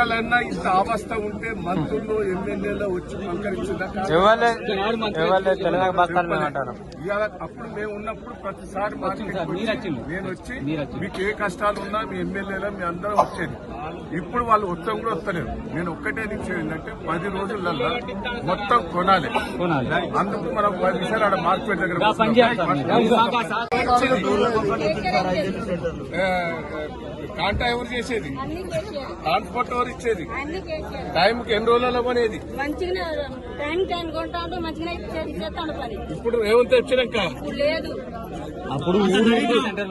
ఎక్కడైనా ఇంత అవస్థ ఉంటే మంత్రులు ఎమ్మెల్యేలు వచ్చి పలకరించిందా? ఇవాళ అప్పుడు మేము ఉన్నప్పుడు ప్రతిసారి నేను వచ్చి మీకు ఏ కష్టాలు ఉన్నా మీ ఎమ్మెల్యేలు మీ అందరం వచ్చేది. ఇప్పుడు వాళ్ళు మొత్తం కూడా వస్తలేరు. నేను ఒక్కటే నిమిషం ఏంటంటే 10 రోజులలో మొత్తం కొనాలి. అందుకు మనం 10 నిమిషాలు ఆడ మార్కెట్ దగ్గర కాంటా ఎవరు చేసేది, ట్రాన్స్పోర్ట్ ఎవరు ఇచ్చేది, టైంకి ఎన్ని రోజులలో కొనేది. ఇప్పుడు రేవంత్ వచ్చినాక అప్పుడు ఊరికి సెంటర్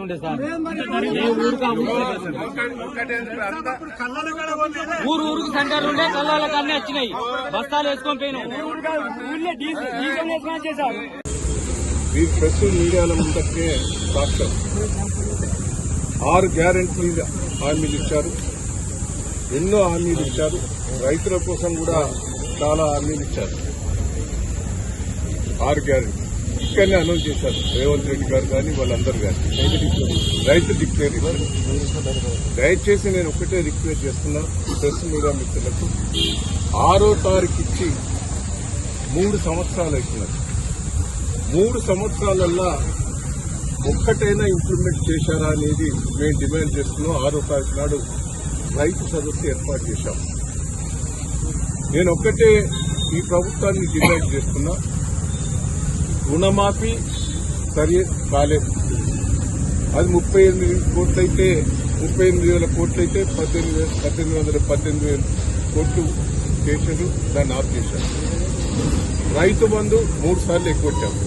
ఉండే కళ్ళకి అన్ని వచ్చినాయి. బస్తాలు వేసుకొని పోయినాం. ఈ ప్రెస్ మీడియాల ముందకే సాక్ష్యం 6 గ్యారెంటీలు హామీలు ఇచ్చారు. ఎన్నో హామీలు ఇచ్చారు. రైతుల కోసం కూడా చాలా హామీలు ఇచ్చారు. 6 గ్యారెంటీ ఇక్కడనే అనౌన్స్ చేశారు రేవంత్ రెడ్డి గారు కానీ వాళ్ళందరూ కానీ. రైతు డిక్లేర్ ఇవ్వాలి. దయచేసి నేను ఒకటే రిక్వెస్ట్ చేస్తున్నా ప్రెస్ మీడియా మిత్రులకు, 6వ తారీఖు ఇచ్చి 3 సంవత్సరాలు అవుతున్నారు. 3 సంవత్సరాలల్లా ఒక్కటైనా ఇంప్లిమెంట్ చేశారా అనేది మేము డిమాండ్ చేస్తున్నాం. 6వ తారీఖు నాడు రైతు సదస్సు ఏర్పాటు చేశాం. నేను ఒక్కటే ఈ ప్రభుత్వాన్ని డిమాండ్ చేస్తున్నా, రుణమాఫీ సరి కాలేదు. అది 38 కోట్లయితే 38,000 కోట్లయితే 18,000 కోట్లు చేశారు. దాన్ని ఆఫ్ చేశారు. రైతు బంధు 3 సార్లు ఎక్కువచ్చాము.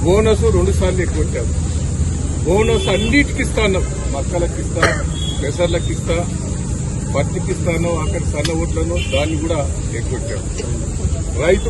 బోనస్ 2 సార్లు ఎక్కువచ్చాము. బోనస్ అన్నిటికి ఇస్తాను. మక్కలకి ఇస్తా, పెసర్లకి ఇస్తా, పత్తికి ఇస్తాను, అక్కడ సన్న ఓట్లను దాన్ని కూడా ఎక్కువచ్చాము. రైతు